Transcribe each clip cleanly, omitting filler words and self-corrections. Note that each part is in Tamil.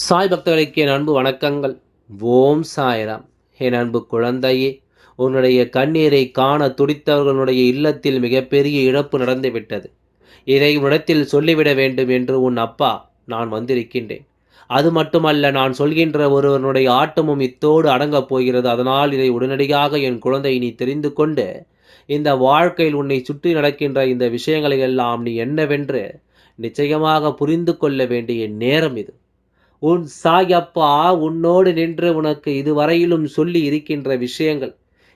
சாய் பக்தர்களுக்கு என் அன்பு வணக்கங்கள். ஓம் சாய்ராம். என் அன்பு குழந்தையே, உன்னுடைய கண்ணீரை காண துடித்தவர்களுடைய இல்லத்தில் மிகப்பெரிய இழப்பு நடந்துவிட்டது. இதை உன்னிடத்தில் சொல்லிவிட வேண்டும் என்று உன் அப்பா நான் வந்திருக்கின்றேன். அது மட்டுமல்ல, நான் சொல்கின்ற ஒருவனுடைய ஆட்டமும் இத்தோடு அடங்கப் போகிறது. அதனால் இதை உடனடியாக என் குழந்தை நீ தெரிந்து கொண்டு, இந்த வாழ்க்கையில் உன்னை சுற்றி நடக்கின்ற இந்த விஷயங்களை எல்லாம் நீ என்னவென்று நிச்சயமாக புரிந்து கொள்ள வேண்டிய நேரம் இது. உன் சாயப்பா உன்னோடு நின்று உனக்கு இதுவரையிலும் சொல்லி இருக்கின்ற விஷயங்கள்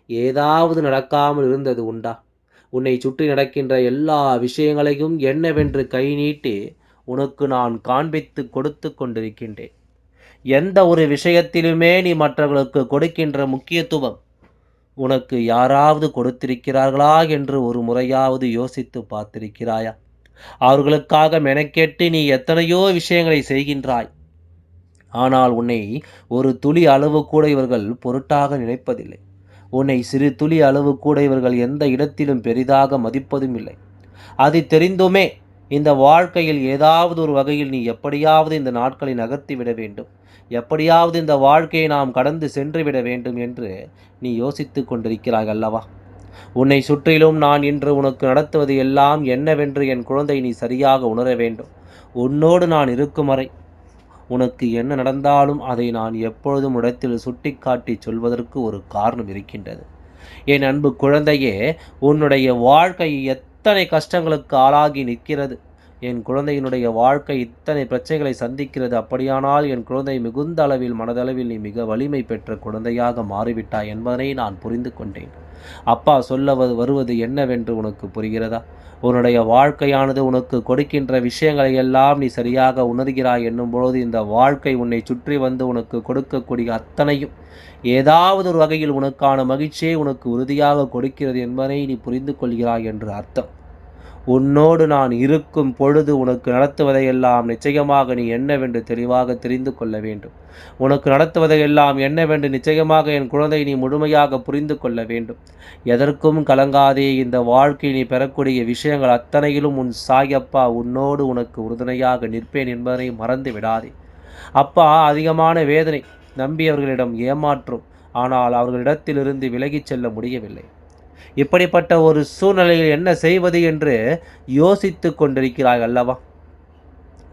ஏதாவது நடக்காமல் இருந்தது உண்டா? உன்னை சுற்றி நடக்கின்ற எல்லா விஷயங்களையும் என்னவென்று கை நீட்டி உனக்கு நான் காண்பித்து கொடுத்து கொண்டிருக்கின்றேன். எந்த ஒரு விஷயத்திலுமே நீ மற்றவர்களுக்கு கொடுக்கின்ற முக்கியத்துவம் உனக்கு யாராவது கொடுத்திருக்கிறார்களா என்று ஒரு முறையாவது யோசித்து பார்த்திருக்கிறாயா? அவர்களுக்காக மெனக்கெட்டு நீ எத்தனையோ விஷயங்களை செய்கின்றாய். ஆனால் உன்னை ஒரு துளி அளவு கூட இவர்கள் பொருட்டாக நினைப்பதில்லை. உன்னை சிறு துளி அளவு கூட இவர்கள் எந்த இடத்திலும் பெரிதாக மதிப்பதும் இல்லை. அது தெரிந்துமே இந்த வாழ்க்கையில் ஏதாவது ஒரு வகையில் நீ எப்படியாவது இந்த நாட்களை நகர்த்தி விட வேண்டும், எப்படியாவது இந்த வாழ்க்கையை நாம் கடந்து சென்று விட வேண்டும் என்று நீ யோசித்து கொண்டிருக்கிறாய் அல்லவா? உன்னை சுற்றிலும் நான் இன்று உனக்கு நடத்துவது எல்லாம் என்னவென்று என் குழந்தை நீ சரியாக உணர வேண்டும். உன்னோடு நான் இருக்கும் வரை உனக்கு என்ன நடந்தாலும் அதை நான் எப்பொழுதும் இடத்தில் சுட்டிக்காட்டி சொல்வதற்கு ஒரு காரணம் இருக்கின்றது. என் அன்பு குழந்தையே, உன்னுடைய வாழ்க்கை எத்தனை கஷ்டங்களுக்கு ஆளாகி நிற்கிறது. என் குழந்தையினுடைய வாழ்க்கை இத்தனை பிரச்சனைகளை சந்திக்கிறது. அப்படியானால் என் குழந்தை மிகுந்த அளவில் மனதளவில் நீ மிக வலிமை பெற்ற குழந்தையாக மாறிவிட்டாய் என்பதனை நான் புரிந்து கொண்டேன். அப்பா சொல்ல வருவது என்னவென்று உனக்கு புரிகிறதா? உன்னுடைய வாழ்க்கையானது உனக்கு கொடுக்கின்ற விஷயங்களை எல்லாம் நீ சரியாக உணர்கிறாய் என்னும்பொழுது இந்த வாழ்க்கை உன்னை சுற்றி வந்து உனக்கு கொடுக்கக்கூடிய அத்தனையும் ஏதாவது ஒரு வகையில் உனக்கான மகிழ்ச்சியை உனக்கு உறுதியாக கொடுக்கிறது என்பதை நீ புரிந்து கொள்கிறாய் என்று அர்த்தம். உன்னோடு நான் இருக்கும் பொழுது உனக்கு நடத்துவதையெல்லாம் நிச்சயமாக நீ என்னவென்று தெளிவாக தெரிந்து கொள்ள வேண்டும். உனக்கு நடத்துவதையெல்லாம் என்னவென்று நிச்சயமாக என் குழந்தை நீ முழுமையாக புரிந்து கொள்ள வேண்டும். எதற்கும் கலங்காதே. இந்த வாழ்க்கை நீ பெறக்கூடிய விஷயங்கள் அத்தனையிலும் உன் சாயப்பா உன்னோடு உனக்கு உறுதுணையாக நிற்பேன் என்பதனை மறந்து விடாதே. அப்பா அதிகமான வேதனை, நம்பியவர்களிடம் ஏமாற்றும், ஆனால் அவர்களிடத்திலிருந்து விலகிச் செல்ல முடியவில்லை. இப்படிப்பட்ட ஒரு சூழ்நிலையில் என்ன செய்வது என்று யோசித்து கொண்டிருக்கிறாய் அல்லவா?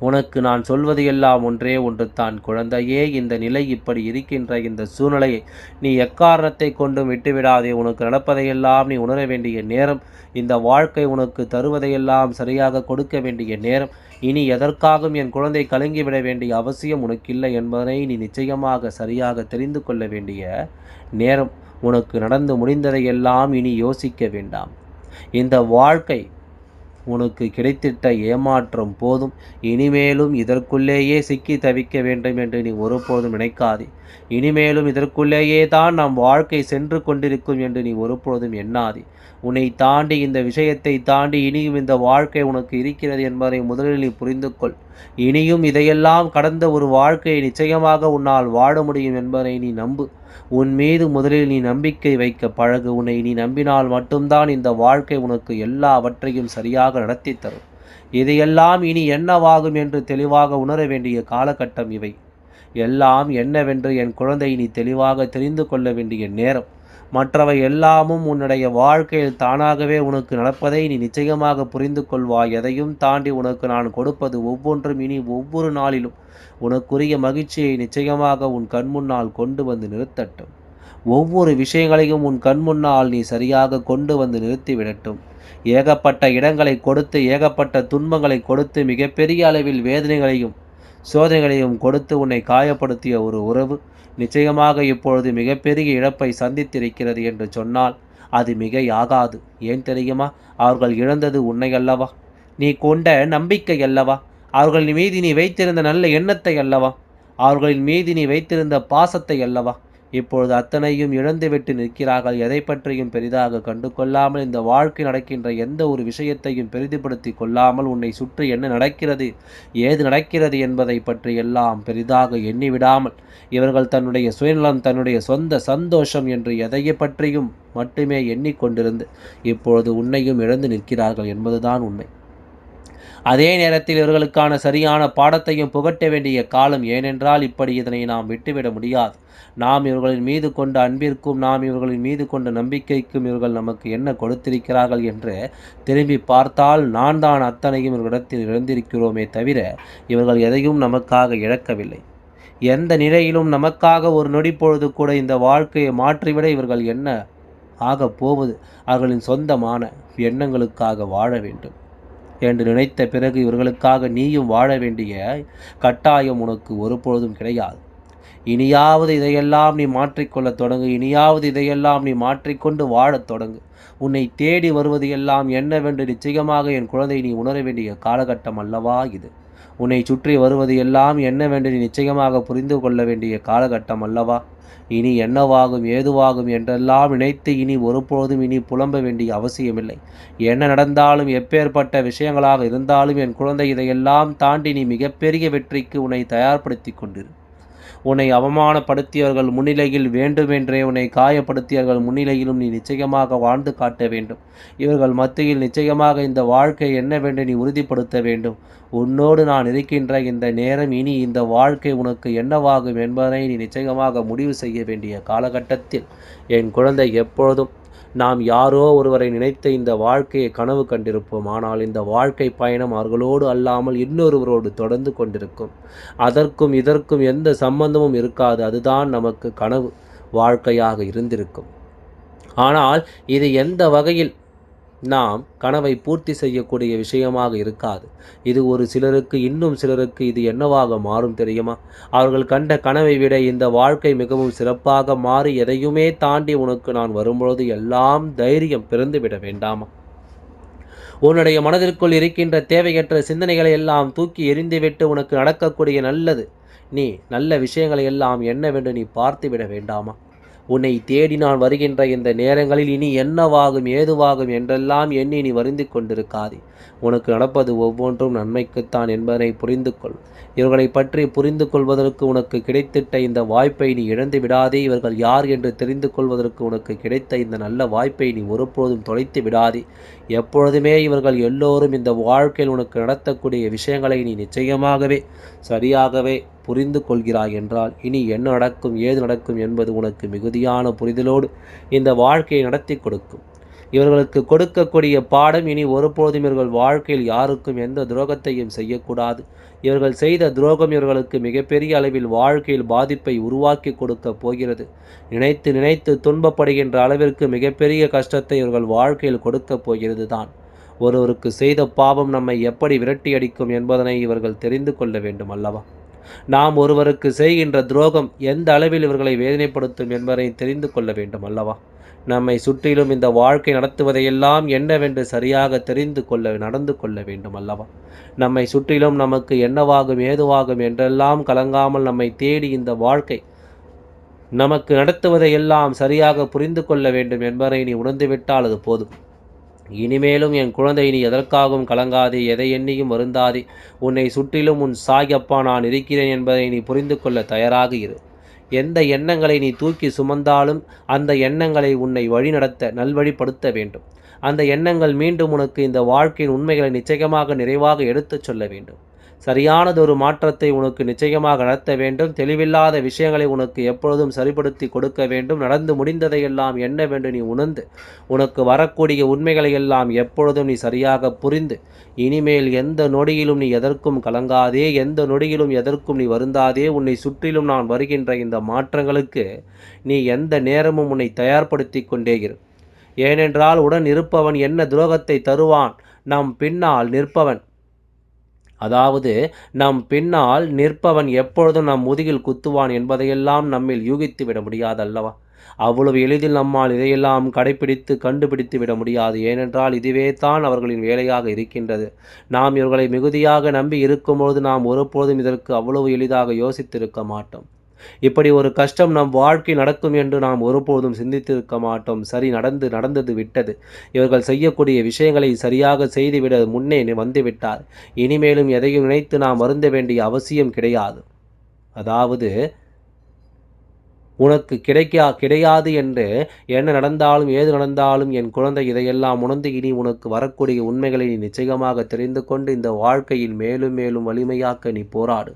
உனக்கு நான் சொல்வது எல்லாம் ஒன்றே ஒன்று தான் குழந்தையே. இந்த நிலை இப்படி இருக்கின்ற இந்த சூழ்நிலையை நீ எக்காரணத்தை கொண்டும் விட்டுவிடாதே. உனக்கு நடப்பதையெல்லாம் நீ உணர வேண்டிய நேரம், இந்த வாழ்க்கை உனக்கு தருவதையெல்லாம் சரியாக கொடுக்க வேண்டிய நேரம். இனி எதற்காகவும் என் குழந்தை கலங்கிவிட வேண்டிய அவசியம் உனக்கில்லை என்பதனை நீ நிச்சயமாக சரியாக தெரிந்து கொள்ள வேண்டிய நேரம். உனக்கு நடந்து முடிந்ததையெல்லாம் இனி யோசிக்க வேண்டாம். இந்த வாழ்க்கை உனக்கு கிடைத்திட்ட ஏமாற்றம் போதும். இனிமேலும் இதற்குள்ளேயே சிக்கி தவிக்க வேண்டும் என்று நீ ஒருபோதும் நினைக்காதே. இனிமேலும் இதற்குள்ளேயே தான் நம் வாழ்க்கை சென்று கொண்டிருக்கும் என்று நீ ஒருபொழுதும் எண்ணாதே. உன்னை தாண்டி, இந்த விஷயத்தை தாண்டி இனியும் இந்த வாழ்க்கை உனக்கு இருக்கிறது என்பதை முதலில் நீ புரிந்து கொள். இனியும் இதையெல்லாம் கடந்த ஒரு வாழ்க்கையை நிச்சயமாக உன்னால் வாழ முடியும் என்பதை நீ நம்பு. உன் மீது முதலில் நீ நம்பிக்கை வைக்க பழகு. உன்னை நீ நம்பினால் மட்டும்தான் இந்த வாழ்க்கை உனக்கு எல்லாவற்றையும் சரியாக நடத்தி தரும். இதையெல்லாம் இனி என்னவாகும் என்று தெளிவாக உணர வேண்டிய காலகட்டம் இவை. எல்லாம் என்னவென்று என் குழந்தை நீ தெளிவாக தெரிந்து கொள்ள வேண்டிய நேரம். மற்றவை எல்லாமும் உன்னுடைய வாழ்க்கையில் தானாகவே உனக்கு நடப்பதை நீ நிச்சயமாக புரிந்து கொள்வாய். எதையும் தாண்டி உனக்கு நான் கொடுப்பது ஒவ்வொன்றும் இனி ஒவ்வொரு நாளிலும் உனக்குரிய மகிழ்ச்சியை நிச்சயமாக உன் கண்முன்னால் கொண்டு வந்து நிறுத்தட்டும். ஒவ்வொரு விஷயங்களையும் உன் கண்முன்னால் நீ சரியாக கொண்டு வந்து நிறுத்திவிடட்டும். ஏகப்பட்ட இடங்களை கொடுத்து, ஏகப்பட்ட துன்பங்களை கொடுத்து, மிகப்பெரிய அளவில் வேதனைகளையும் சோதனைகளையும் கொடுத்து உன்னை காயப்படுத்திய ஒரு உறவு நிச்சயமாக இப்பொழுது மிகப்பெரிய இழப்பை சந்தித்திருக்கிறது என்று சொன்னால் அது மிகையாகாது. ஏன் தெரியுமா? அவர்கள் இழந்தது உன்னை அல்லவா? நீ கொண்ட நம்பிக்கை அல்லவா? அவர்களின் மீது நீ வைத்திருந்த நல்ல எண்ணத்தை அல்லவா? அவர்களின் மீது நீ வைத்திருந்த பாசத்தை அல்லவா? இப்பொழுது அத்தனையும் இழந்துவிட்டு நிற்கிறார்கள். எதை பற்றியும் பெரிதாக கண்டு கொள்ளாமல், இந்த வாழ்க்கை நடக்கின்ற எந்த ஒரு விஷயத்தையும் பெரிதுபடுத்தி கொள்ளாமல், உன்னை சுற்றி என்ன நடக்கிறது, ஏது நடக்கிறது என்பதை பற்றி எல்லாம் பெரிதாக எண்ணிவிடாமல், இவர்கள் தன்னுடைய சுயநலம், தன்னுடைய சொந்த சந்தோஷம் என்று எதையை பற்றியும் மட்டுமே எண்ணிக்கொண்டிருந்து இப்பொழுது உன்னையும் இழந்து நிற்கிறார்கள் என்பதுதான் உண்மை. அதே நேரத்தில் இவர்களுக்கான சரியான பாடத்தையும் புகட்ட வேண்டிய காலம். ஏனென்றால் இப்படி இதனை நாம் விட்டுவிட முடியாது. நாம் இவர்களின் மீது கொண்ட அன்பிற்கும் நாம் இவர்களின் மீது கொண்ட நம்பிக்கைக்கும் இவர்கள் நமக்கு என்ன கொடுத்திருக்கிறார்கள் என்று திரும்பி பார்த்தால் நான் தான் அத்தனையும் இவர்களிடத்தில் இழந்திருக்கிறோமே தவிர இவர்கள் எதையும் நமக்காக இழக்கவில்லை. எந்த நிலையிலும் நமக்காக ஒரு நொடி பொழுது கூட இந்த வாழ்க்கையை மாற்றிவிட இவர்கள் என்ன ஆகப் போவது? அவர்களின் சொந்தமான எண்ணங்களுக்காக வாழ வேண்டும் என்று நினைத்த பிறகு இவர்களுக்காக நீயும் வாழ வேண்டிய கட்டாயம் உனக்கு ஒருபொழுதும் கிடையாது. இனியாவது இதையெல்லாம் நீ மாற்றிக்கொள்ள தொடங்கு. இனியாவது இதையெல்லாம் நீ மாற்றிக்கொண்டு வாழத் தொடங்கு. உன்னை தேடி வருவது எல்லாம் என்னவென்று நிச்சயமாக என் குழந்தை நீ உணர வேண்டிய காலகட்டம் அல்லவா இது. உன்னை சுற்றி வருவது எல்லாம் என்னவென்று நீ நிச்சயமாக புரிந்து கொள்ள வேண்டிய காலகட்டம் அல்லவா. இனி என்னவாகும் ஏதுவாகும் என்றெல்லாம் நினைத்து இனி ஒருபொழுதும் இனி புலம்ப வேண்டிய அவசியமில்லை. என்ன நடந்தாலும் எப்பேற்பட்ட விஷயங்களாக இருந்தாலும் என் குழந்தை இதையெல்லாம் தாண்டி நீ மிகப்பெரிய வெற்றிக்கு உன்னை தயார்படுத்தி கொண்டிரு. உன்னை அவமானப்படுத்தியவர்கள் முன்னிலையில் வேண்டுமென்றே உன்னை காயப்படுத்தியவர்கள் முன்னிலையிலும் நீ நிச்சயமாக வாழ்ந்து காட்ட வேண்டும். இவர்கள் மத்தியில் நிச்சயமாக இந்த வாழ்க்கை என்னவென்று நீ உறுதிப்படுத்த வேண்டும். உன்னோடு நான் இருக்கின்ற இந்த நேரம் இனி இந்த வாழ்க்கை உனக்கு என்னவாகும் என்பதை நீ நிச்சயமாக முடிவு செய்ய வேண்டிய காலகட்டத்தில் என் குழந்தை எப்பொழுதும் நாம் யாரோ ஒருவரை நினைத்து இந்த வாழ்க்கையை கனவு கண்டிருப்போம். ஆனால் இந்த வாழ்க்கை பயணம் அவர்களோடு அல்லாமல் இன்னொருவரோடு தொடர்ந்து கொண்டிருக்கும். அதற்கும் இதற்கும் எந்த சம்பந்தமும் இருக்காது. அதுதான் நமக்கு கனவு வாழ்க்கையாக இருந்திருக்கும். ஆனால் இது எந்த வகையில் நாம் கனவை பூர்த்தி செய்யக்கூடிய விஷயமாக இருக்காது. இது ஒரு சிலருக்கு இன்னும் சிலருக்கு இது என்னவாக மாறும் தெரியுமா? அவர்கள் கண்ட கனவை விட இந்த வாழ்க்கை மிகவும் சிறப்பாக மாறி எதையுமே தாண்டி உனக்கு நான் வரும்பொழுது எல்லாம் தைரியம் பிறந்துவிட வேண்டாமா? உன்னுடைய மனதிற்குள் இருக்கின்ற தேவையற்ற சிந்தனைகளை எல்லாம் தூக்கி எறிந்துவிட்டு உனக்கு நடக்கக்கூடிய நல்ல விஷயங்களை எல்லாம் என்னவென்று நீ பார்த்துவிட வேண்டாமா? உன்னை தேடி நான் வருகின்ற இந்த நேரங்களில் இனி என்னவாகும் ஏதுவாகும் என்றெல்லாம் எண்ணி நீ வருந்தி கொண்டிருக்காதே. உனக்கு நடப்பது ஒவ்வொன்றும் நன்மைக்குத்தான் என்பதனை புரிந்து கொள். இவர்களை பற்றி புரிந்து கொள்வதற்கு உனக்கு கிடைத்திட்ட இந்த வாய்ப்பை நீ இழந்து விடாதே. இவர்கள் யார் என்று தெரிந்து கொள்வதற்கு உனக்கு கிடைத்த இந்த நல்ல வாய்ப்பை நீ ஒருபொழுதும் தொலைத்து விடாதே. எப்பொழுதுமே இவர்கள் எல்லோரும் இந்த வாழ்க்கையில் உனக்கு நடத்தக்கூடிய விஷயங்களை நீ நிச்சயமாகவே சரியாகவே புரிந்து கொள்கிறாய் என்றால் இனி என்ன நடக்கும் ஏது நடக்கும் என்பது உனக்கு மிகுதியான புரிதலோடு இந்த வாழ்க்கையை நடத்தி கொடுக்கும். இவர்களுக்கு கொடுக்கக்கூடிய பாடம் இனி ஒருபோதும் இவர்கள் வாழ்க்கையில் யாருக்கும் எந்த துரோகத்தையும் செய்யக்கூடாது. இவர்கள் செய்த துரோகம் இவர்களுக்கு மிகப்பெரிய அளவில் வாழ்க்கையில் பாதிப்பை உருவாக்கி கொடுக்க போகிறது. நினைத்து நினைத்து துன்பப்படுகின்ற அளவிற்கு மிகப்பெரிய கஷ்டத்தை இவர்கள் வாழ்க்கையில் கொடுக்க போகிறது தான். ஒருவருக்கு செய்த பாவம் நம்மை எப்படி விரட்டி அடிக்கும் என்பதனை இவர்கள் தெரிந்து கொள்ள வேண்டும் அல்லவா? நாம் ஒருவருக்கு செய்கின்ற துரோகம் எந்த அளவில் இவர்களை வேதனைப்படுத்தும் என்பதை தெரிந்து கொள்ள வேண்டும் அல்லவா? நம்மை சுற்றிலும் இந்த வாழ்க்கை நடத்துவதையெல்லாம் என்னவென்று சரியாக நடந்து கொள்ள வேண்டும் அல்லவா? நம்மை சுற்றிலும் நமக்கு என்னவாகும் ஏதுவாகும் என்றெல்லாம் கலங்காமல் நம்மை தேடி இந்த வாழ்க்கை நமக்கு நடத்துவதையெல்லாம் சரியாக புரிந்து கொள்ள வேண்டும் என்பதை நீ உணர்ந்துவிட்டால் அது போதும். இனிமேலும் என் குழந்தை நீ எதற்காகவும் கலங்காதே, எதை எண்ணியும் வருந்தாதே. உன்னை சுற்றிலும் உன் சாயப்பா நான் இருக்கிறேன் என்பதை நீ புரிந்து கொள்ள தயாராக இரு. எந்த எண்ணங்களை நீ தூக்கி சுமந்தாலும் அந்த எண்ணங்களை உன்னை வழிநடத்த நல்வழிப்படுத்த வேண்டும். அந்த எண்ணங்கள் மீண்டும் உனக்கு இந்த வாழ்க்கையின் உண்மைகளை நிச்சயமாக நிறைவாக எடுத்துச் சொல்ல வேண்டும். சரியானதொரு மாற்றத்தை உனக்கு நிச்சயமாக நடத்த வேண்டும். தெளிவில்லாத விஷயங்களை உனக்கு எப்பொழுதும் சரிப்படுத்தி கொடுக்க வேண்டும். நடந்து முடிந்ததையெல்லாம் என்னவென்று நீ உணர்ந்து உனக்கு வரக்கூடிய உண்மைகளை எல்லாம் எப்பொழுதும் நீ சரியாக புரிந்து இனிமேல் எந்த நொடியிலும் நீ எதற்கும் கலங்காதே, எந்த நொடியிலும் எதற்கும் நீ வருந்தாதே. உன்னை சுற்றிலும் நான் வருகின்ற இந்த மாற்றங்களுக்கு நீ எந்த நேரமும் உன்னை தயார்படுத்தி கொண்டே இரு. ஏனென்றால் உடன் இருப்பவன் என்ன துரோகத்தை தருவான்? நம் பின்னால் நிற்பவன் எப்பொழுதும் நம் முதுகில் குத்துவான் என்பதையெல்லாம் நம்மில் யூகித்து விட முடியாதல்லவா? அவ்வளவு எளிதில் நம்மால் இதையெல்லாம் கண்டுபிடித்து விட முடியாது. ஏனென்றால் இதுவே தான் அவர்களின் வேலையாக இருக்கின்றது. நாம் இவர்களை மிகுதியாக நம்பி இருக்கும்போது நாம் ஒருபோதும் இதற்கு அவ்வளவு எளிதாக யோசித்திருக்க மாட்டோம். இப்படி ஒரு கஷ்டம் நம் வாழ்க்கை நடக்கும் என்று நாம் ஒருபோதும் சிந்தித்திருக்க மாட்டோம். சரி, நடந்தது விட்டது. இவர்கள் செய்யக்கூடிய விஷயங்களை சரியாக செய்துவிட முன்னே வந்துவிட்டார். இனிமேலும் எதையும் நினைத்து நாம் வருந்த வேண்டிய அவசியம் கிடையாது. அதாவது உனக்கு கிடையாது என்று என்ன நடந்தாலும் ஏது நடந்தாலும் என் குழந்தை இதையெல்லாம் உணர்ந்து இனி உனக்கு வரக்கூடிய உண்மைகளை நீ நிச்சயமாக தெரிந்து கொண்டு இந்த வாழ்க்கையில் மேலும் மேலும் வலிமையாக்க நீ போராடு.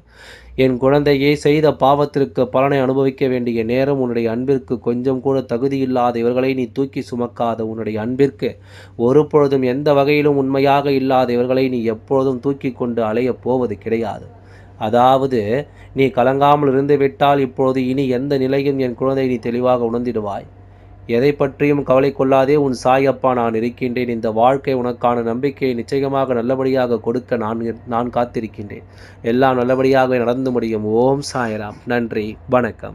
என் குழந்தையே, செய்த பாவத்திற்கு பலனை அனுபவிக்க வேண்டிய நேரம். உன்னுடைய அன்பிற்கு கொஞ்சம் கூட தகுதியில்லாத இவர்களை நீ தூக்கி சுமக்காத. உன்னுடைய அன்பிற்கு ஒரு பொழுதும் எந்த வகையிலும் உண்மையாக இல்லாத இவர்களை நீ எப்பொழுதும் தூக்கி கொண்டு அலையப் போவது கிடையாது. அதாவது நீ கலங்காமல் இருந்து விட்டால் இப்பொழுது இனி எந்த நிலையும் என் குழந்தை நீ தெளிவாக உணர்ந்திடுவாய். எதை பற்றியும் கவலை கொள்ளாதே. உன் சாயப்பா நான் இருக்கின்றேன். இந்த வாழ்க்கை உனக்கான நம்பிக்கையை நிச்சயமாக நல்லபடியாக கொடுக்க நான் காத்திருக்கின்றேன். எல்லாம் நல்லபடியாக நடந்து முடியும். ஓம் சாய்ராம். நன்றி. வணக்கம்.